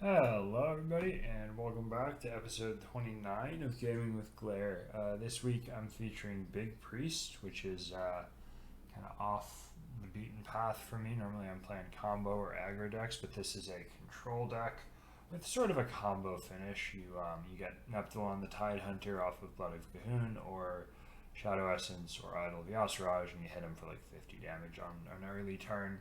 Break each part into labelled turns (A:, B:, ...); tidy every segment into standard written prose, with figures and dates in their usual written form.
A: Hello, everybody, and welcome back to episode 29 of Gaming with Glare. This week I'm featuring Big Priest, which is kind of off the beaten path for me. Normally I'm playing combo or aggro decks, but this is a control deck with sort of a combo finish. You get Neptulon the Tide Hunter off of Blood of Cahoon, or Shadow Essence or Idol of Yasiraj, and you hit him for like 50 damage on an early turn.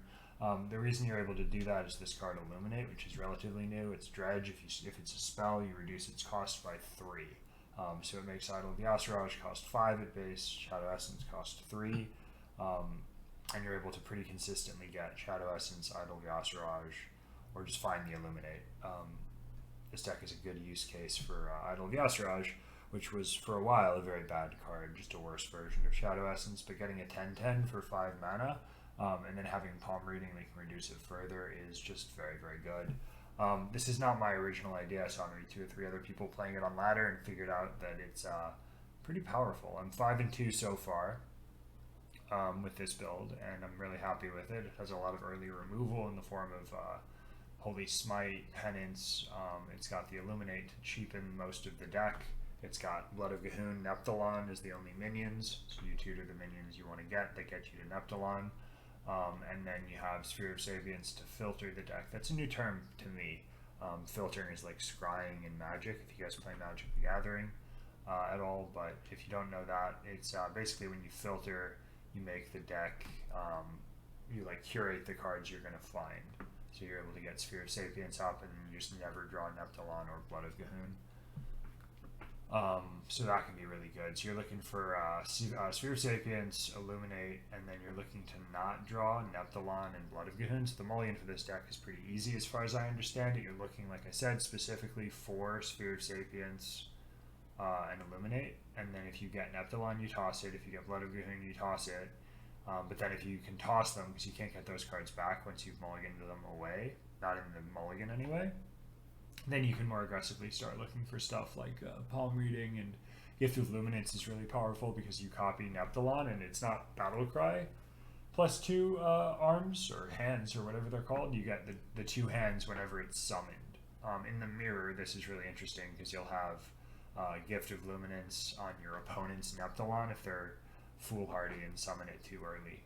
A: The reason you're able to do that is this card Illuminate, which is relatively new. It's Dredge. If it's a spell, you reduce its cost by 3. So it makes Idol of Yasiraj cost 5 at base, Shadow Essence cost 3, and you're able to pretty consistently get Shadow Essence, Idol of Yasiraj, or just find the Illuminate. This deck is a good use case for Idol of Yasiraj, which was for a while a very bad card, just a worse version of Shadow Essence, but getting a 10/10 for 5 mana, and then having Palm Reading that can reduce it further is just very, very good. This is not my original idea. I saw maybe 2 or 3 other people playing it on ladder and figured out that it's pretty powerful. I'm 5-2 so far with this build, and I'm really happy with it. It has a lot of early removal in the form of Holy Smite, Penance. It's got the Illuminate to cheapen most of the deck. It's got Blood of Cahoon, Neptulon is the only minions, so you tutor the minions you want to get that get you to Neptulon. And then you have Sphere of Sapience to filter the deck. That's a new term to me. Filtering is like scrying in Magic, if you guys play Magic the Gathering at all. But if you don't know that, it's basically when you filter, you make the deck, you like curate the cards you're going to find. So you're able to get Sphere of Sapience up and you just never draw Neptulon or Blood of Cahoon. So that can be really good. So you're looking for Sphere of Sapience, Illuminate, and then you're looking to not draw Neptulon and Blood of Cahoon. So the mulligan for this deck is pretty easy as far as I understand it. You're looking, like I said, specifically for Sphere of Sapience and Illuminate. And then if you get Neptulon, you toss it. If you get Blood of Cahoon, you toss it. But then if you can toss them, because you can't get those cards back once you've mulliganed them away, not in the mulligan anyway, then you can more aggressively start looking for stuff like Palm Reading, and Gift of Luminance is really powerful because you copy Neptulon and it's not Battle Cry. +2 arms or hands or whatever they're called. You get the 2 hands whenever it's summoned. In the mirror, this is really interesting because you'll have Gift of Luminance on your opponent's Neptulon if they're foolhardy and summon it too early.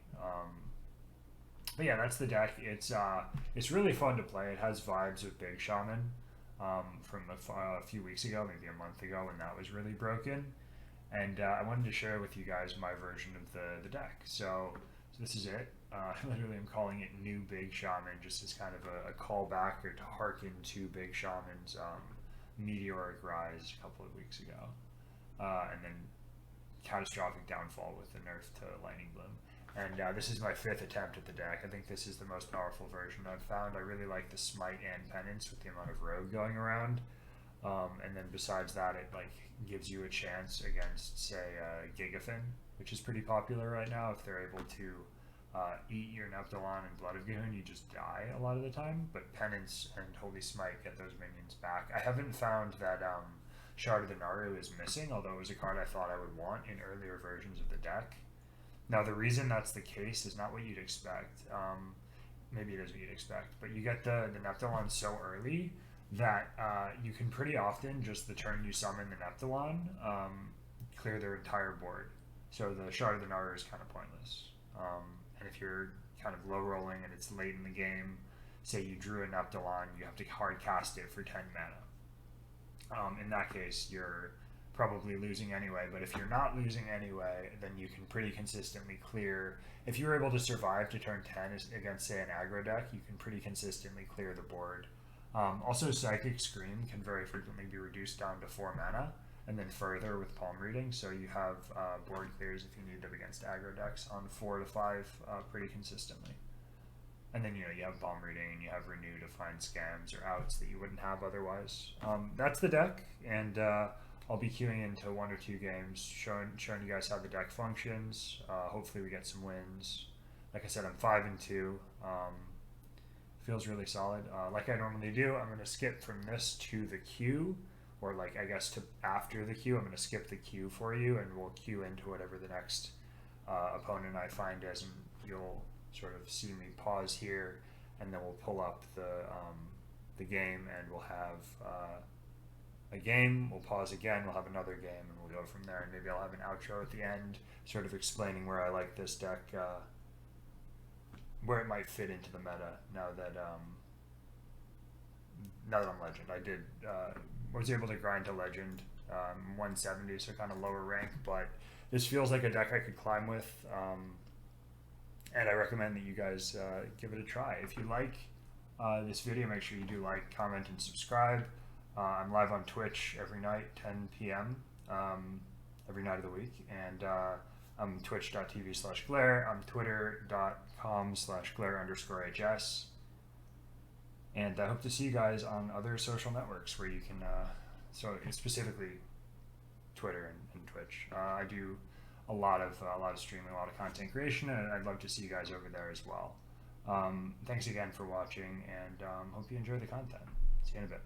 A: But yeah, that's the deck. It's really fun to play. It has vibes of Big Shaman from a few weeks ago, maybe a month ago, when that was really broken. And I wanted to share with you guys my version of the deck. So this is it. Literally, I'm calling it New Big Shaman, just as kind of a callback or to harken to Big Shaman's meteoric rise a couple of weeks ago. And then catastrophic downfall with the nerf to Lightning Bloom. And this is my 5th attempt at the deck. I think this is the most powerful version I've found. I really like the Smite and Penance with the amount of Rogue going around. And then besides that, it like gives you a chance against, say, Gigafin, which is pretty popular right now. If they're able to eat your Neptulon and Blood of Cahoon, you just die a lot of the time. But Penance and Holy Smite get those minions back. I haven't found that Shard of the Naru is missing, although it was a card I thought I would want in earlier versions of the deck. Now, the reason that's the case is not what you'd expect. Maybe it is what you'd expect, but you get the Neptulon so early that you can pretty often, just the turn you summon the Neptulon, clear their entire board. So the Shard of the Naru is kind of pointless. And if you're kind of low rolling and it's late in the game, say you drew a Neptulon, you have to hard cast it for 10 mana. In that case, you're probably losing anyway, but if you're not losing anyway, then you can pretty consistently clear. If you're able to survive to turn 10 against, say, an aggro deck, you can pretty consistently clear the board. Also, Psychic Scream can very frequently be reduced down to 4 mana, and then further with Palm Reading, so you have board clears if you need them against aggro decks on 4 to 5 pretty consistently. And then, you have Palm Reading and you have Renew to find scams or outs that you wouldn't have otherwise. That's the deck, and I'll be queuing into 1 or 2 games, showing you guys how the deck functions. Hopefully we get some wins. Like I said, I'm 5-2. Feels really solid. Like I normally do, I'm going to skip from this to the queue, or like I guess to after the queue. I'm going to skip the queue for you, and we'll queue into whatever the next opponent I find is, and you'll sort of see me pause here, and then we'll pull up the game, and we'll have a game, we'll pause again, we'll have another game, and we'll go from there. And maybe I'll have an outro at the end, sort of explaining where I like this deck, where it might fit into the meta now that I'm Legend. I did was able to grind to Legend, 170, so kind of lower rank, but this feels like a deck I could climb with, and I recommend that you guys give it a try. If you like this video, make sure you do like, comment, and subscribe. I'm live on Twitch every night, 10 p.m. Every night of the week, and I'm twitch.tv/glare. I'm twitter.com/glare_hs. And I hope to see you guys on other social networks where you can, so specifically Twitter and Twitch. I do a lot of streaming, a lot of content creation, and I'd love to see you guys over there as well. Thanks again for watching, and hope you enjoy the content. See you in a bit.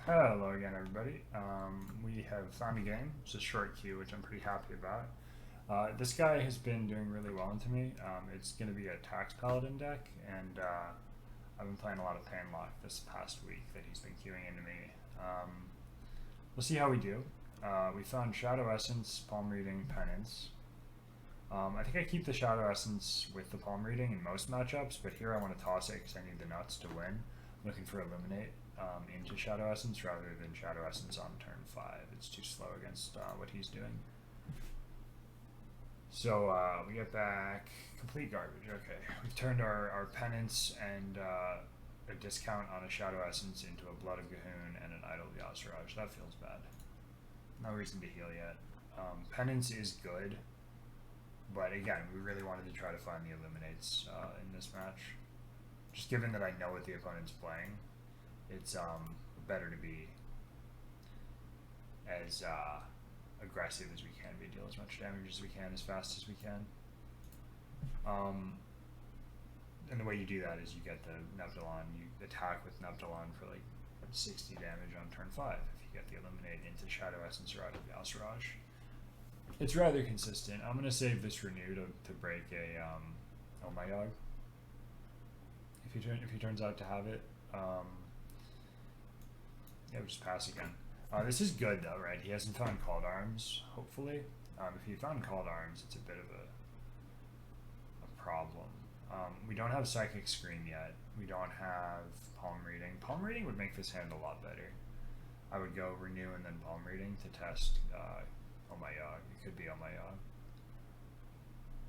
A: Hello again, everybody. We have found a game. It's a short queue, which I'm pretty happy about. This guy has been doing really well into me. It's going to be a tax paladin deck, and I've been playing a lot of Panlock this past week that he's been queuing into me. We'll see how we do. We found Shadow Essence, Palm Reading, Penance. I think I keep the Shadow Essence with the Palm Reading in most matchups, but here I want to toss it because I need the nuts to win. I'm looking for Illuminate into Shadow Essence rather than Shadow Essence on turn 5. It's too slow against what he's doing. So we get back complete garbage. Okay, we've turned our Penance and a discount on a Shadow Essence into a Blood of Gahoon and an Idol Yasiraj. That feels bad. No reason to heal yet. Penance is good, but again, we really wanted to try to find the Illuminates in this match. Just given that I know what the opponent's playing, it's better to be as aggressive as we can, deal as much damage as we can, as fast as we can. And the way you do that is you get the Nebdalon, you attack with Nebdalon for like 60 damage on turn 5 if you get the Illuminate into Shadow Essence or out of Yasiraj. It's rather consistent. I'm going to save this Renew to break a Oh My Yog if he turns out to have it. Yeah, we'll just pass again. This is good though, right? He hasn't found Called Arms, hopefully. If he found Called Arms, it's a bit of a problem. We don't have Psychic Scream yet. We don't have Palm Reading. Palm Reading would make this hand a lot better. I would go Renew and then Palm Reading to test Oh My Yog. It could be Oh My Yog.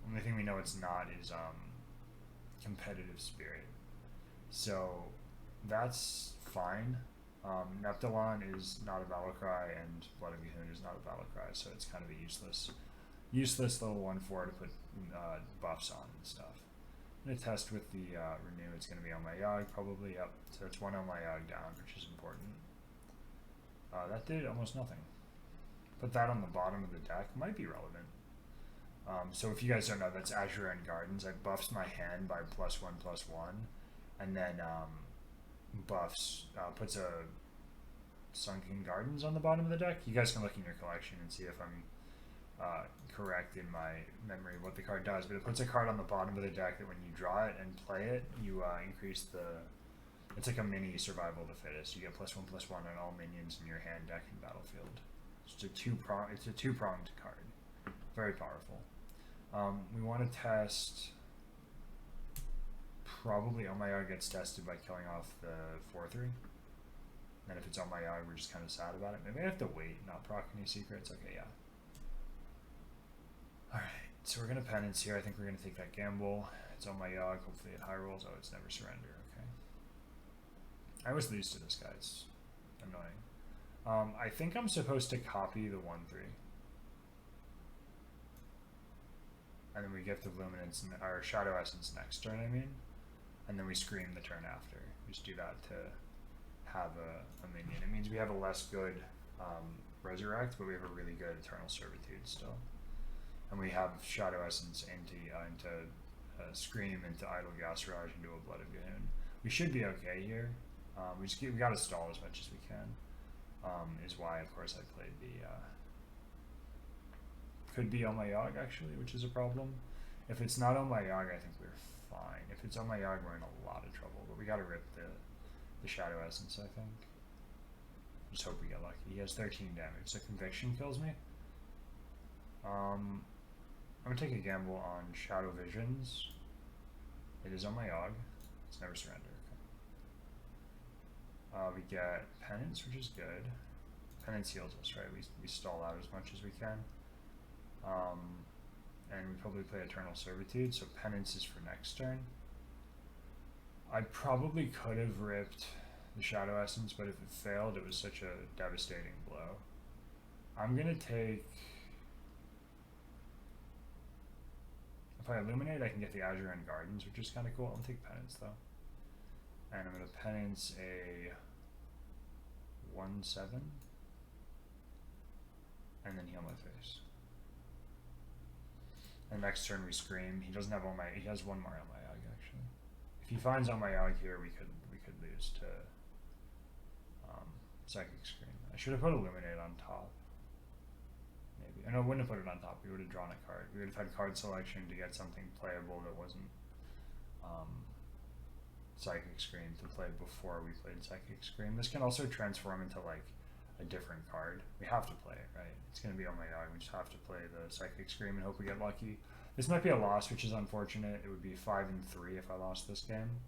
A: Only thing we know it's not is Competitive Spirit. So that's fine. Nebdalon is not a Battlecry, and Blood of Gahoon is not a Battlecry, so it's kind of a useless little 1/4 to put buffs on and stuff. I'm going to test with the Renew. It's going to be on my Yog, probably. Yep. So it's one on my Yog down, which is important. That did almost nothing. Put that on the bottom of the deck. Might be relevant. So if you guys don't know, that's Azure and Gardens. I buffs my hand by +1/+1, and then buffs, puts a Sunken Gardens on the bottom of the deck. You guys can look in your collection and see if I'm correct in my memory of what the card does, but it puts a card on the bottom of the deck that when you draw it and play it, you increase the, it's like a mini Survival of the Fittest. You get +1/+1 on all minions in your hand, deck, and battlefield. It's a two-pronged card. Very powerful. We want to test, probably Oh My Yog gets tested by killing off the 4/3. And if it's Oh My Yog, we're just kind of sad about it. Maybe I have to wait, not proc any secrets. Okay, yeah. Alright, so we're going to Penance here. I think we're going to take that gamble. It's Oh My Yog. Hopefully it high rolls. Oh, it's Never Surrender. Okay. I always lose to this guy. It's annoying. I think I'm supposed to copy the 1/3. And then we get the Luminance, or Shadow Essence next turn, I mean. And then we Scream the turn after. We just do that to have a minion. It means we have a less good Resurrect, but we have a really good Eternal Servitude still. And we have Shadow Essence into Scream, into Idol Yasiraj, into a Blood of Gahoon. We should be okay here. We gotta stall as much as we can. Is why, of course, I played the could be Oh My Yog actually, which is a problem. If it's not Oh My Yog, I think we're fine. If it's on my yard, we're in a lot of trouble. But we gotta rip the Shadow Essence, I think. Just hope we get lucky. He has 13 damage, so Conviction kills me. I'm gonna take a gamble on Shadow Visions. It is on my Yogg. It's never surrender. Okay. We get Penance, which is good. Penance heals us, right? We stall out as much as we can. And we probably play Eternal Servitude, so Penance is for next turn. I probably could have ripped the Shadow Essence, but if it failed, it was such a devastating blow. I'm gonna take... If I Illuminate, I can get the Azure and Gardens, which is kind of cool. I'll take Penance, though. And I'm gonna Penance a 1/7. And then heal my face. And next turn we Scream. He doesn't have all my... He has one more on my Yogg, actually. If he finds on my Yogg here, we could lose to Psychic Scream. I should have put Illuminate on top. Maybe. I know I wouldn't have put it on top. We would have drawn a card. We would have had card selection to get something playable that wasn't Psychic Scream to play before we played Psychic Scream. This can also transform into like a different card. We have to play it, right? It's going to be on my Yogg. We just have to play the Psychic Scream and hope we get lucky. This might be a loss, which is unfortunate. It would be 5-3 if I lost this game.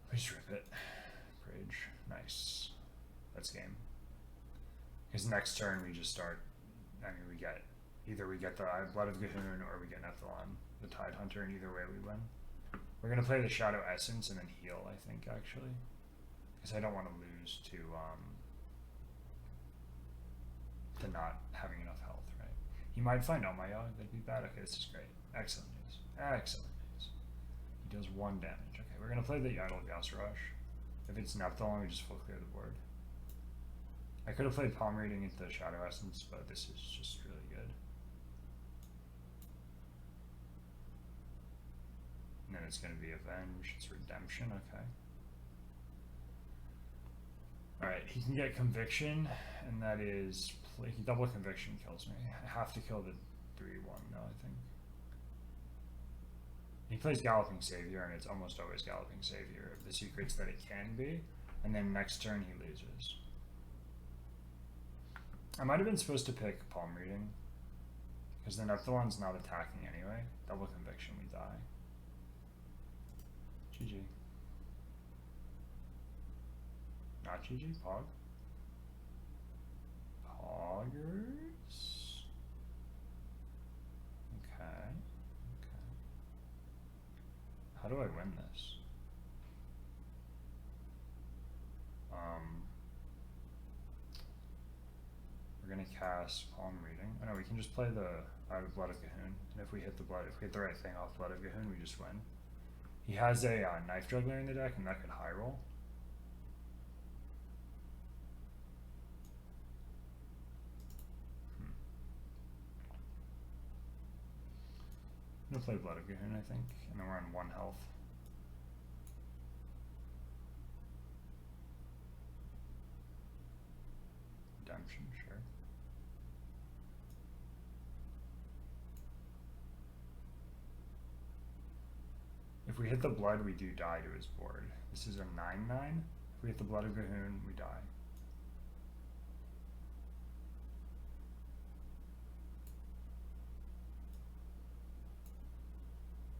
A: Please rip it. Bridge. Nice. That's game. Because next turn we just start... I mean, we get... Either we get the Blood of G'huun or we get Nephilim, the Tide Hunter, and either way we win. We're going to play the Shadow Essence and then heal, I think, actually. Because I don't want to lose to not having enough health, right? He might find out my Yogg, that'd be bad. Okay, this is great. Excellent news. Excellent news. He does 1 damage. Okay, we're going to play the Idle Gas Rush. If it's Nephilim, we just full clear the board. I could have played Palm Reading into the Shadow Essence, but this is just really good. And then it's going to be Avenge. It's Redemption, okay. Alright, he can get Conviction, and that is... double Conviction kills me. I have to kill the 3/1 though, I think. He plays Galloping Savior, and it's almost always Galloping Savior of the secrets that it can be, and then next turn he loses. I might have been supposed to pick Palm Reading, because the Nephilim's not attacking anyway. Double Conviction, we die. GG. Not GG, Pog. Poggers? Okay. How do I win this? We're gonna cast Palm Reading. Oh no, we can just play the Blood of G'huun, and if we hit the right thing off Blood of G'huun, we just win. He has a Knife Juggler in the deck, and that could high roll. I'm gonna play Blood of G'huun, I think, and then we're on 1 health. Redemption, sure. If we hit the blood, we do die to his board. This is a 9/9. If we hit the Blood of G'huun, we die.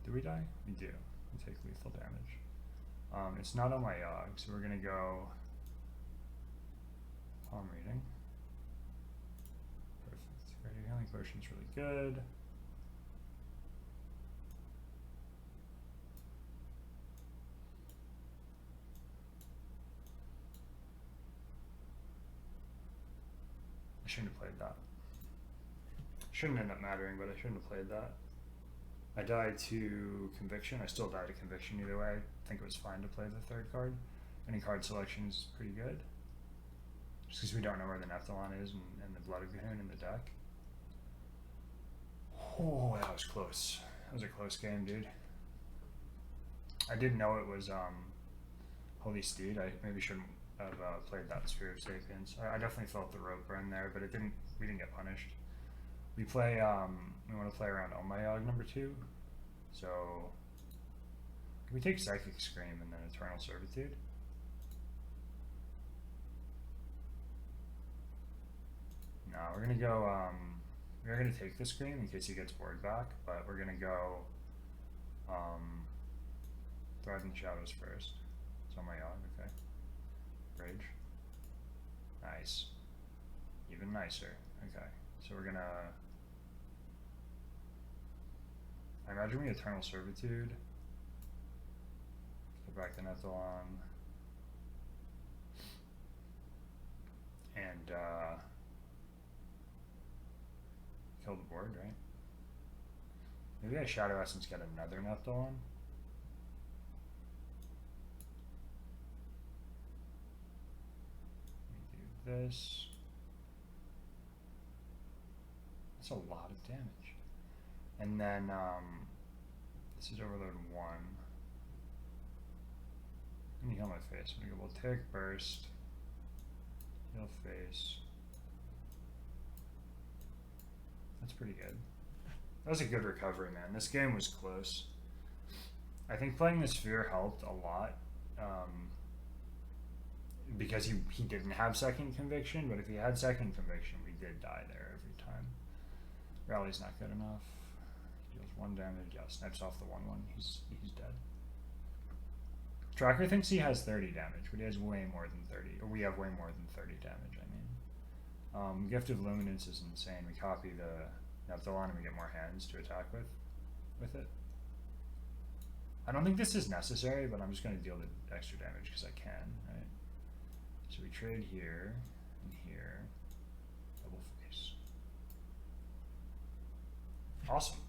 A: Do we die? We do. We take lethal damage. It's not on my Yogg, so we're gonna go Palm Reading. Perfect. Greater Healing Potion's really good. I shouldn't have played that. Shouldn't end up mattering, but I shouldn't have played that. I died to Conviction. I still died to Conviction either way. I think it was fine to play the 3rd card. Any card selection is pretty good. Just because we don't know where the Nephilim is and the Blood of G'huun in the deck. Oh, that was close. That was a close game, dude. I didn't know it was Holy Steed. I maybe shouldn't have played that Sphere of Sapience. I definitely felt the rope burn there, but we didn't get punished. We play, we want to play around Oh My Yogg number 2, so Can we take Psychic Scream and then Eternal Servitude? No, we're gonna go, we're gonna take the Scream in case he gets board back, but we're gonna go, Thrive in the Shadows first. It's on my yacht, okay. Rage. Nice. Even nicer. Okay. So we're gonna, I imagine we Eternal Servitude. Get back the Nethalon. And kill the board, right? Maybe I Shadow Essence, get another Nethalon. Do this. That's a lot of damage. And then this is Overload 1. Let me heal my face. I'm gonna go Voltaic Burst. Heal face. That's pretty good. That was a good recovery, man. This game was close. I think playing the Sphere helped a lot. Because he didn't have second conviction, but if he had second conviction, we did die there every time. Rally's not good enough. Deals 1 damage. Yeah, snipes off the 1/1. He's dead. Tracker thinks he has 30 damage, but he has way more than 30. Or we have way more than 30 damage, I mean. Gift of Luminance is insane. We copy the Nepthalon and we get more hands to attack with it. I don't think this is necessary, but I'm just going to deal the extra damage because I can, right? So we trade here and here. Double face. Awesome.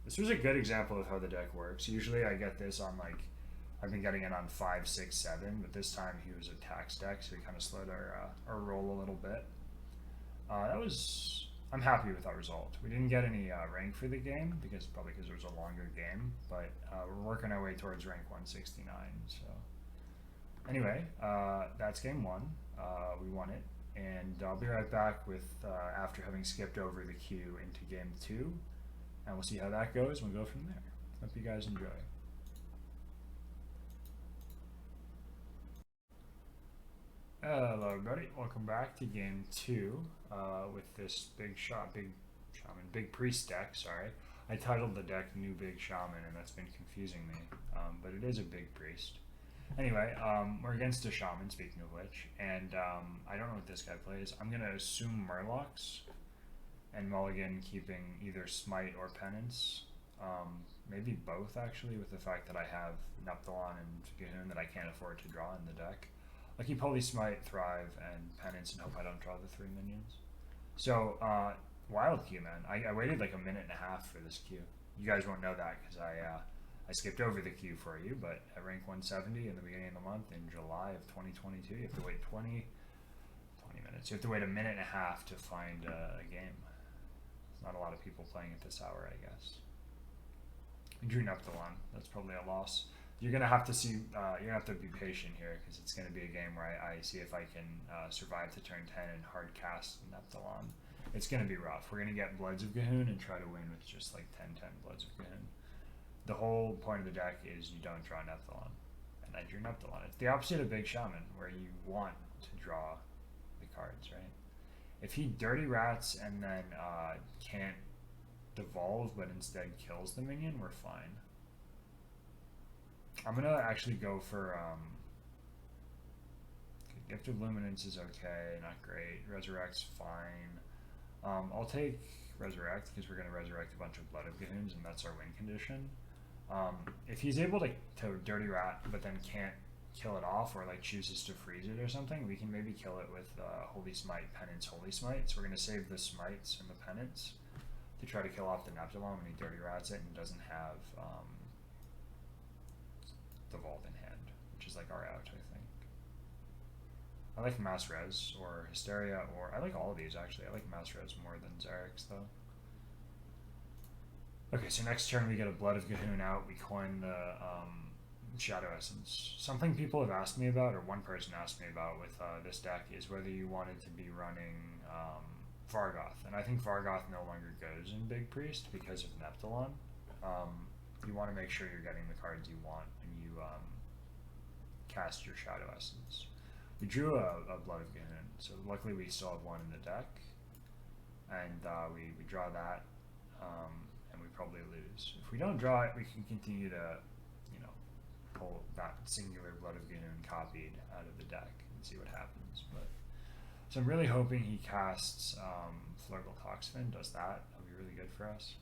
A: This was a good example of how the deck works. Usually I get this on like, I've been getting it on 5, 6, 7, but this time he was a tax deck, so we kind of slowed our roll a little bit. I'm happy with that result. We didn't get any rank for the game, probably because it was a longer game, but we're working our way towards rank 169, so. Anyway, that's game 1. We won it, and I'll be right back with after having skipped over the queue into game 2, and we'll see how that goes, and we'll go from there. Hope you guys enjoy. Hello everybody, welcome back to game 2 with this big shaman, big priest deck, sorry. I titled the deck New Big Shaman and that's been confusing me, but it is a big priest. Anyway, we're against a shaman, speaking of which, and I don't know what this guy plays. I'm going to assume Murlocs and mulligan keeping either Smite or Penance, maybe both actually, with the fact that I have Nepthalon and Gahoon that I can't afford to draw in the deck. I keep Holy Smite, Thrive, and Penance and hope I don't draw the 3 minions. So, wild queue, man. I waited like a minute and a half for this queue. You guys won't know that because I skipped over the queue for you, but at rank 170 in the beginning of the month in July of 2022, you have to wait 20 minutes. You have to wait a minute and a half to find a game. There's not a lot of people playing at this hour, I guess. We drew Nepthalon. That's probably a loss. You're gonna have to see. You're gonna have to be patient here because it's gonna be a game where I see if I can survive to turn 10 and hard cast Nepthalon. It's gonna be rough. We're gonna get Bloods of Gahoon and try to win with just like 10-10 Bloods of Gahoon. The whole point of the deck is you don't draw Nepthalon, and I drew Nepthalon. It's the opposite of Big Shaman, where you want to draw the cards, right? If he Dirty Rats and then can't devolve, but instead kills the minion, we're fine. I'm gonna actually go for Gift of Luminance is okay, not great. Resurrect's fine. I'll take Resurrect because we're gonna resurrect a bunch of Blood of Gahoons and that's our win condition. If he's able to Dirty Rat but then can't kill it off or like chooses to freeze it or something, we can maybe kill it with Holy Smite, Penance, Holy Smite. So we're gonna save the Smites and the Penance to try to kill off the Nepthalon when he Dirty Rats it and doesn't have Devolve in hand, which is like our out, I think. I like Mass Res or Hysteria, or I like all of these actually. I like Mass Res more than Zarek's though. Okay, so next turn we get a Blood of Gahoon out. We coin the Shadow Essence. Something people have asked me about, or one person asked me about with this deck, is whether you wanted to be running Vargoth. And I think Vargoth no longer goes in Big Priest because of Nepthalon. you want to make sure you're getting the cards you want when you cast your Shadow Essence. We drew a Blood of Gahun, so luckily we still have one in the deck, and we draw that, and we probably lose. If we don't draw it, we can continue to, you know, pull that singular Blood of Gahun copied out of the deck and see what happens. But so I'm really hoping he casts Flurgle Toxfin, does that. That'll be really good for us.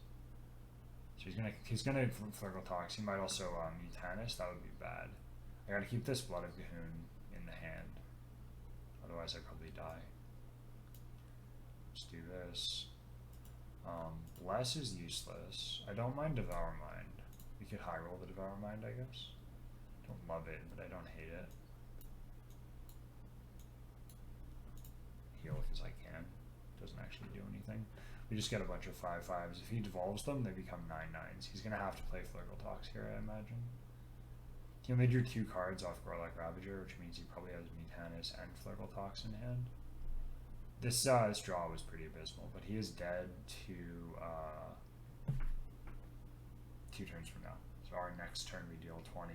A: So he's gonna Flurgle Tox. He might also Mutanus. That would be bad. I gotta keep this Blood of Gahun in the hand. Otherwise, I probably die. Let's do this. Bless is useless. I don't mind Devour Mind. We could high roll the Devour Mind, I guess. Don't love it, but I don't hate it. Heal because I can. Doesn't actually do anything. We just get a bunch of 5/5s. If he devolves them, they become 9/9s. He's gonna have to play Flurgle Tox here, I imagine. He only drew 2 cards off Gorlak Ravager, which means he probably has Mutanus and Flurgle Tox in hand. This draw was pretty abysmal, but he is dead to 2 turns from now. So our next turn we deal 20,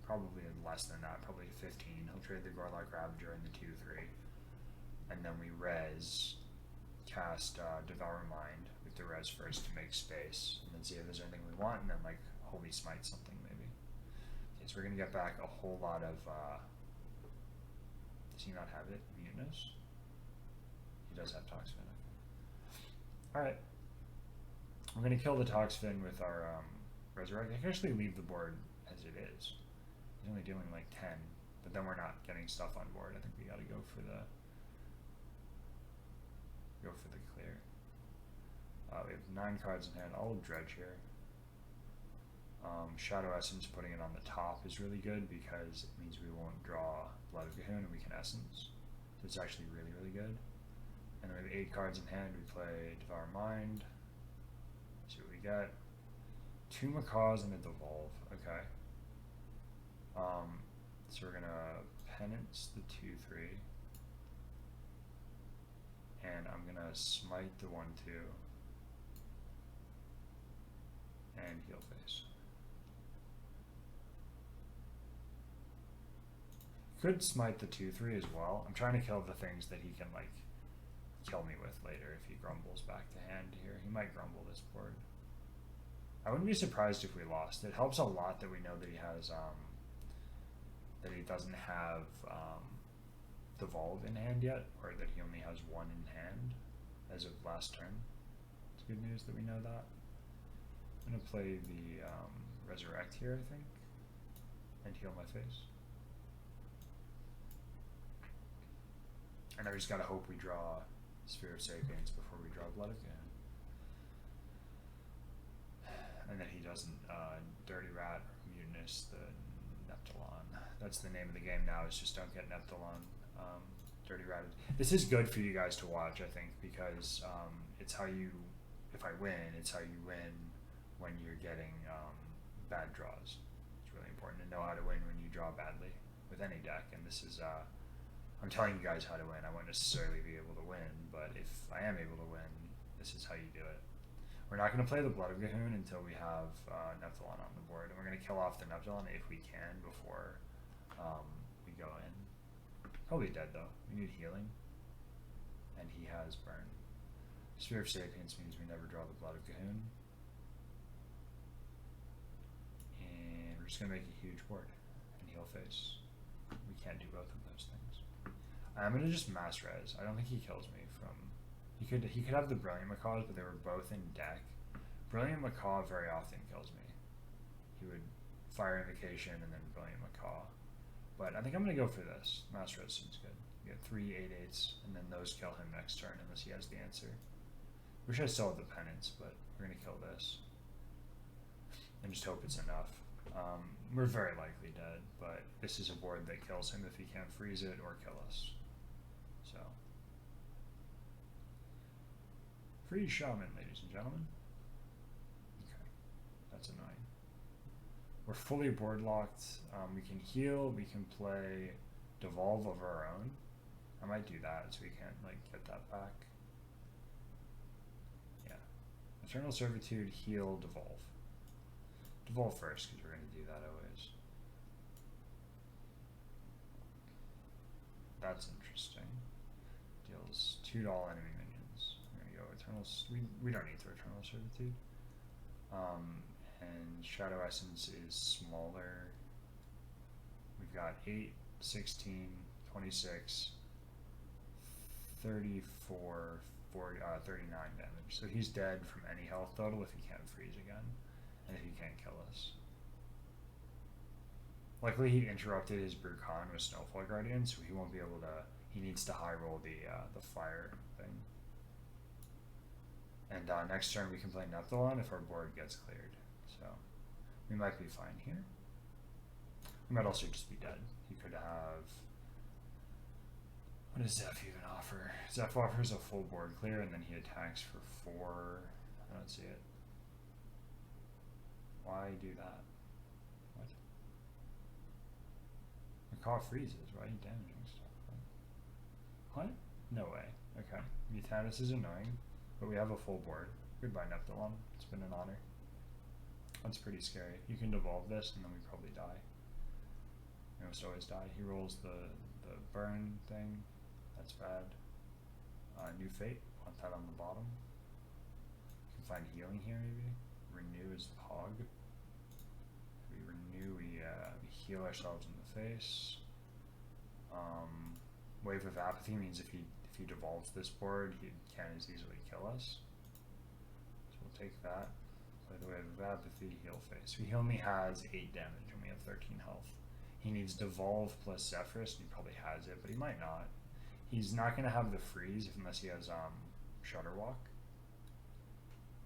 A: probably less than that, probably 15. He'll trade the Gorlak Ravager and the 2/3, and then we cast Devour Mind with the res first to make space, and then see if there's anything we want, and then like Holy Smite something maybe. Okay, so we're gonna get back a whole lot of. Does he not have it? Mutinous. He does have Toxfin. Okay. All right. We're gonna kill the Toxfin with our Resurrect. I can actually leave the board as it is. He's only doing like 10, but then we're not getting stuff on board. I think we gotta go for the clear. We have 9 cards in hand. All of Dredge here. Shadow Essence, putting it on the top is really good because it means we won't draw Blood of Gahun and we can Essence. So it's actually really, really good. And then we have 8 cards in hand. We play Devour Mind. See what we get. 2 Macaws and a Devolve. Okay. So we're gonna Penance the 2/3. And I'm gonna Smite the 1/2. And Heal Face. Could Smite the 2/3 as well. I'm trying to kill the things that he can like kill me with later if he grumbles back to hand here. He might grumble this board. I wouldn't be surprised if we lost. It helps a lot that we know that he has that he doesn't have Devolve in hand yet, or that he only has 1 in hand as of last turn. It's good news that we know that. I'm gonna play the Resurrect here, I think, and heal my face. And I just gotta hope we draw Sphere of Sapience before we draw Blood of Gahun. And that he doesn't Dirty Rat or Mutinous the Neptulon. That's the name of the game now, is just don't get Neptulon Dirty Ratted. This is good for you guys to watch, I think, because it's how you, if I win, it's how you win when you're getting bad draws. It's really important to know how to win when you draw badly with any deck, and this is, I'm telling you guys how to win. I won't necessarily be able to win, but if I am able to win, this is how you do it. We're not going to play the Blood of Gahun until we have Neptulon on the board, and we're going to kill off the Neptulon if we can before we go in. Probably dead though. We need healing, and he has burn. Sphere of Sapience means we never draw the Blood of Gahun, and we're just going to make a huge board and heal face. We can't do both of those things. I'm going to just mass res. I don't think he kills me from... He could have the Brilliant Macaws, but they were both in deck. Brilliant Macaw very often kills me. He would Fire Invocation and then Brilliant Macaw. But I think I'm going to go for this. Mass res seems good. You get 3 8/8s, and then those kill him next turn unless he has the answer. Wish I still had the Penance, but we're going to kill this. And just hope it's enough. We're very likely dead, but this is a board that kills him if he can't freeze it or kill us. So, freeze Shaman, ladies and gentlemen. Okay, that's annoying. We're fully board locked. We can heal. We can play Devolve of our own. I might do that so we can't like get that back. Yeah, Eternal Servitude, heal, Devolve. Devolve first, because we're going to do that always. That's interesting. Deals 2 to all enemy minions. We're going to go Eternal... We don't need to Eternal Servitude. And Shadow Essence is smaller. We've got 8, 16, 26, 34, 40, 39 damage. So he's dead from any health total if he can't freeze again, and if he can't kill us. Luckily he interrupted his Brucon with Snowfall Guardian, so he won't be able to, he needs to high roll the fire thing. And next turn we can play Neptulon if our board gets cleared. So we might be fine here. We might also just be dead. He could have... What does Zeph even offer? Zeph offers a full board clear and then he attacks for 4. I don't see it. Why do that? What? Macaw freezes. Why are you damaging stuff? What? No way. Okay. Mutanus is annoying, but we have a full board. Goodbye, Neptulon. It's been an honor. That's pretty scary. You can devolve this and then we probably die. We almost always die. He rolls the burn thing. That's bad. New Fate. Want that on the bottom. You can find healing here maybe. Renew is Pog. We renew, we heal ourselves in the face. Wave of Apathy means if he devolves this board, he can't as easily kill us. So we'll take that. Play the Wave of Apathy, heal face. He only has 8 damage and we have 13 health. He needs Devolve plus Zephyrus, and he probably has it, but he might not. He's not going to have the freeze unless he has Shudderwalk.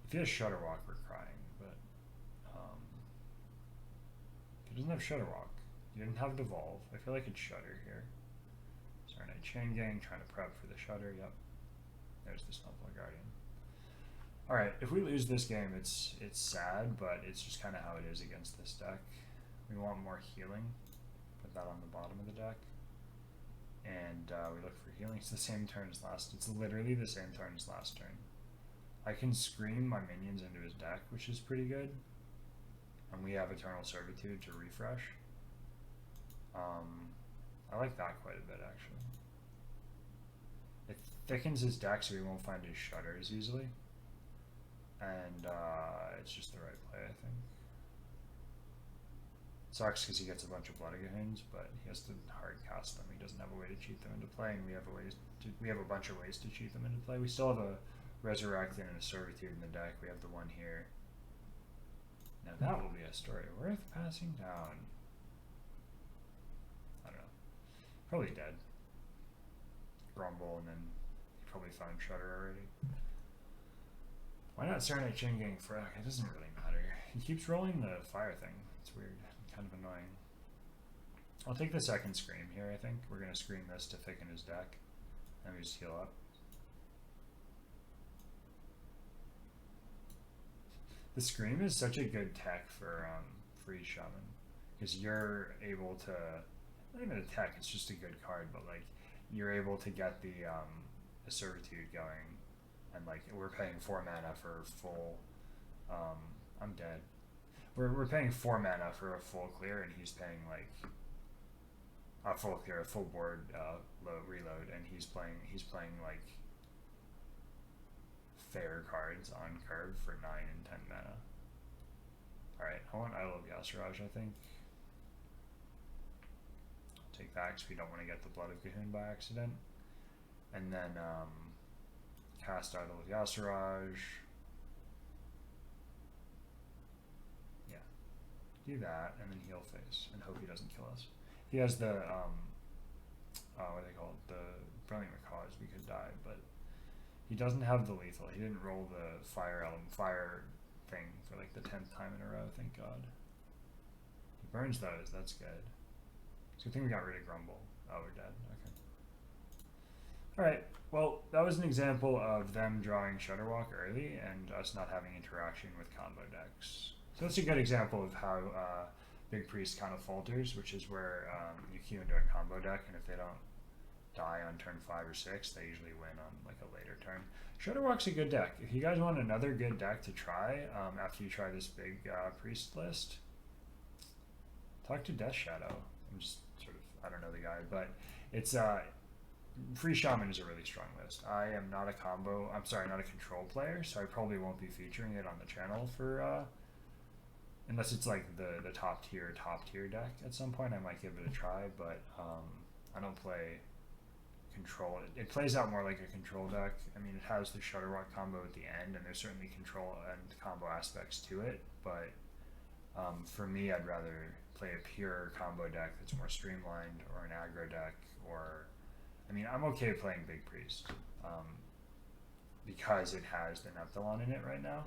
A: If he has Shudderwalk, we're crying, but if he doesn't have Shudderwalk, he didn't have Devolve. I feel like it's Shudder here. Sorry, Night Chain Gang, trying to prep for the Shudder, yep. There's the Snowfall Guardian. Alright, if we lose this game, it's sad, but it's just kind of how it is against this deck. We want more healing. Put that on the bottom of the deck. And we look for healing. It's the same turn as last. It's literally the same turn as last turn. I can scream my minions into his deck, which is pretty good. And we have Eternal Servitude to refresh. I like that quite a bit, actually. It thickens his deck so he won't find his Shudders easily. And it's just the right play, I think. Sucks because he gets a bunch of Blood Gahoons, but he has to hard cast them. He doesn't have a way to cheat them into play, and we have a bunch of ways to cheat them into play. We still have a Resurrect and a Servitude in the deck. We have the one here. Now that will be a story worth passing down. I don't know. Probably dead. Grumble, and then he probably found Shudder already. Why not Serenite Chain Gang Frack? It doesn't really matter. He keeps rolling the fire thing. It's weird. Kind of annoying. I'll take the second Scream here, I think. We're going to Scream this to thicken his deck. And we just heal up. The Scream is such a good tech for Freeze Shaman. Because you're able to... Not even a tech, it's just a good card, but like, you're able to get the Servitude going. And like, we're paying 4 mana for full... I'm dead. We're paying 4 mana for a full clear, and he's paying like a full clear, a full board reload, and he's playing like fair cards on curve for 9 and 10 mana. All right, I want Idol of Yasiraj, I think. I'll take that because we don't want to get the Blood of Gahoon by accident, and then cast Idol of Yasiraj. Do that, and then heal face, and hope he doesn't kill us. If he has the, what do they call it, the Brilliant Macaws, we could die, but he doesn't have the lethal. He didn't roll the fire thing for like the 10th time in a row, thank God. He burns those, that's good. It's a good thing we got rid of Grumble. Oh, we're dead, okay. Alright, well, that was an example of them drawing Shudderwalk early, and us not having interaction with combo decks. So that's a good example of how Big Priest kind of falters, which is where you queue into a combo deck, and if they don't die on turn 5 or 6. They usually win on like a later turn. Shutterwalk's a good deck. If you guys want another good deck to try after you try this big priest list, talk to Death Shadow. I'm just sort of, I don't know the guy, but it's free shaman is a really strong list. I am not a not a control player, so I probably won't be featuring it on the channel for unless it's like the top tier deck. At some point I might give it a try, but I don't play control. It plays out more like a control deck. I mean, it has the Shutterwalk combo at the end, and there's certainly control and combo aspects to it, but for me, I'd rather play a pure combo deck that's more streamlined, or an aggro deck, or I mean, I'm okay playing Big Priest because it has the Nepthalon in it right now,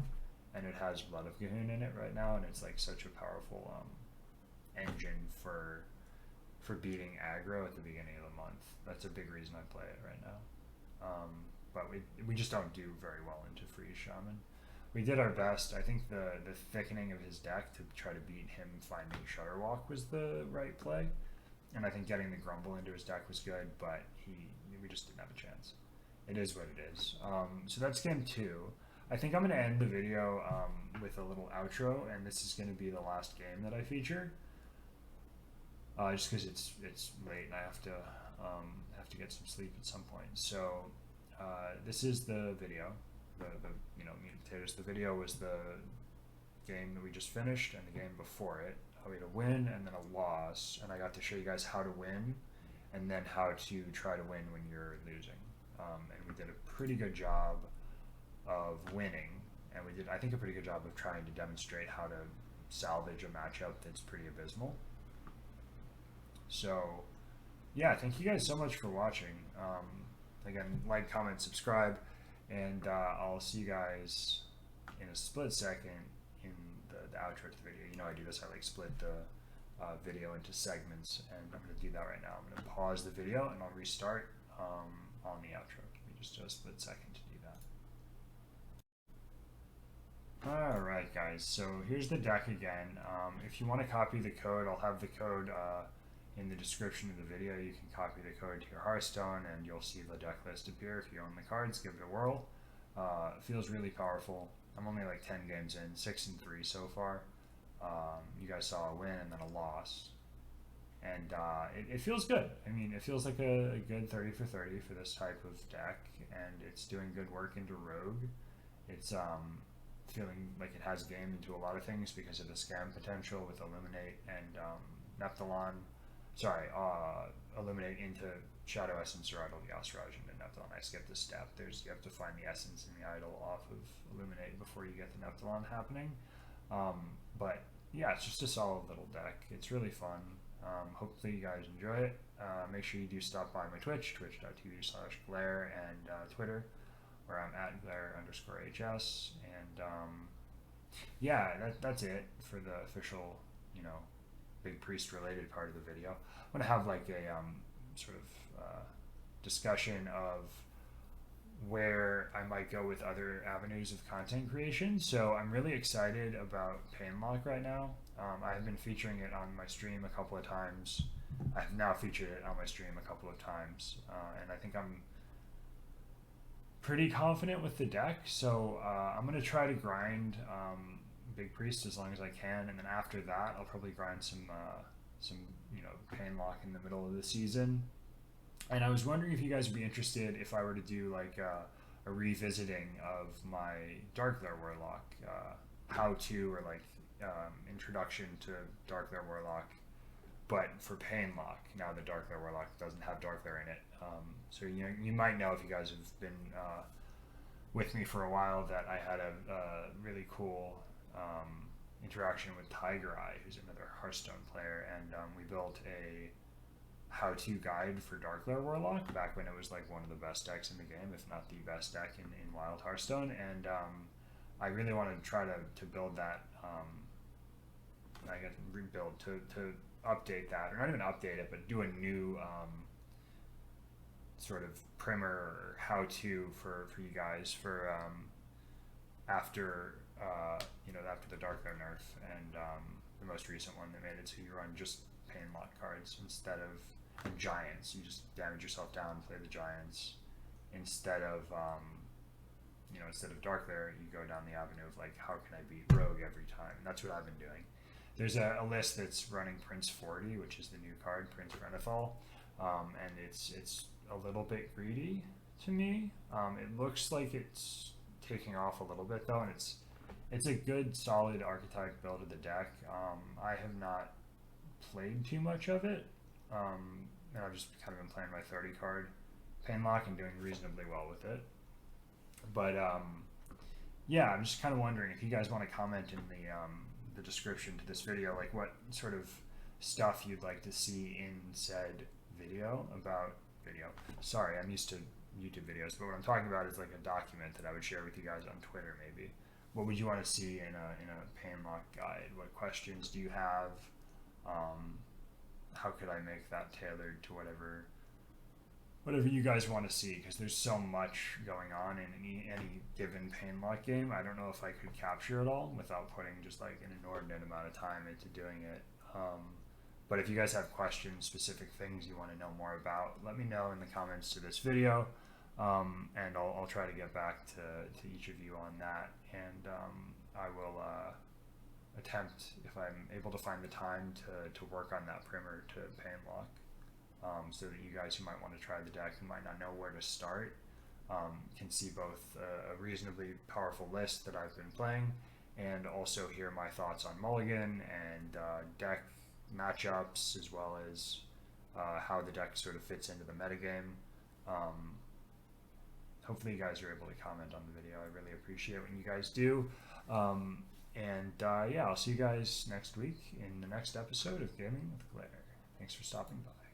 A: and it has Blood of Gahun in it right now, and it's like such a powerful engine for beating aggro at the beginning of the month. That's a big reason I play it right now. But we just don't do very well into free shaman. We did our best. I think the thickening of his deck to try to beat him finding Shutterwalk was the right play. And I think getting the Grumble into his deck was good, but we just didn't have a chance. It is what it is. So that's game 2. I think I'm going to end the video with a little outro, and this is going to be the last game that I feature. Just because it's late and I have to get some sleep at some point. So this is the video, the meat and potatoes. The video was the game that we just finished and the game before it. We had a win and then a loss, and I got to show you guys how to win and then how to try to win when you're losing. And we did a pretty good job of winning, and we did, I think, a pretty good job of trying to demonstrate how to salvage a matchup that's pretty abysmal. So yeah, thank you guys so much for watching. Again, like, comment, subscribe, and I'll see you guys in a split second in the outro to the video. You know I do this, I like split the video into segments, and I'm going to do that right now. I'm going to pause the video and I'll restart on the outro. Give me just a split second to do that. Alright guys, so here's the deck again. If you want to copy the code, I'll have the code in the description of the video. You can copy the code to your Hearthstone and you'll see the deck list appear. If you own the cards, give it a whirl. It feels really powerful. I'm only like 10 games in, 6-3 so far. You guys saw a win and then a loss. And it feels good. I mean, it feels like a good 30 for 30 for this type of deck, and it's doing good work into Rogue. It's feeling like it has game into a lot of things because of the scam potential with Illuminate and Nepthalon. Sorry, Illuminate into Shadow Essence or Idol Yasraj into Nepthalon. I skipped a step. You have to find the Essence and the Idol off of Illuminate before you get the Nepthalon happening. But yeah, it's just a solid little deck. It's really fun. Hopefully you guys enjoy it. Make sure you do stop by my Twitch, twitch.tv/glare, and Twitter, where I'm at glare_HS. And yeah, that's it for the official, Big Priest related part of the video. I'm going to have like a sort of discussion of where I might go with other avenues of content creation. So I'm really excited about Painlock right now. I have been featuring it on my stream a couple of times. I've now featured it on my stream a couple of times, and I think I'm pretty confident with the deck. So I'm going to try to grind Big Priest as long as I can, and then after that I'll probably grind some Painlock in the middle of the season. And I was wondering if you guys would be interested if I were to do like a revisiting of my Darkglare Warlock how-to, or like introduction to Darkglare Warlock, but for Painlock. Now the Darkglare Warlock doesn't have Darkglare in it. So you might know, if you guys have been with me for a while, that I had a really cool interaction with Tiger Eye, who's another Hearthstone player, and we built a how-to guide for Darkglare Warlock back when it was like one of the best decks in the game, if not the best deck in Wild Hearthstone. And I really wanted to try to build that, I guess rebuild, to update that, or not even update it, but do a new sort of primer or how-to for you guys for after after the Darkglare nerf, and the most recent one they made it so you run just Painlock cards instead of and giants. You just damage yourself down, play the giants instead of instead of Dark Lair. You go down the avenue of like, how can I beat Rogue every time? And that's what I've been doing. There's a list that's running Prince 40, which is the new card, Prince Renethal, and it's a little bit greedy to me. It looks like it's taking off a little bit though, and it's a good solid archetype build of the deck. I have not played too much of it, and I've just kind of been playing my 30 card Painlock and doing reasonably well with it. But yeah, I'm just kind of wondering if you guys want to comment in the description to this video, like what sort of stuff you'd like to see in said video about video. Sorry, I'm used to YouTube videos, but what I'm talking about is like a document that I would share with you guys on Twitter maybe. What would you want to see in a Painlock guide? What questions do you have? How could I make that tailored to whatever you guys want to see? Because there's so much going on in any given Painlock game. I don't know if I could capture it all without putting just like an inordinate amount of time into doing it. But if you guys have questions, specific things you want to know more about, let me know in the comments to this video, and I'll try to get back to each of you on that, and I will attempt, if I'm able to find the time, to work on that primer to Painlock, so that you guys who might want to try the deck and might not know where to start can see both a reasonably powerful list that I've been playing, and also hear my thoughts on Mulligan and deck matchups, as well as how the deck sort of fits into the metagame. Hopefully you guys are able to comment on the video. I really appreciate when you guys do. Yeah, I'll see you guys next week in the next episode of Gaming with Glare. Thanks for stopping by.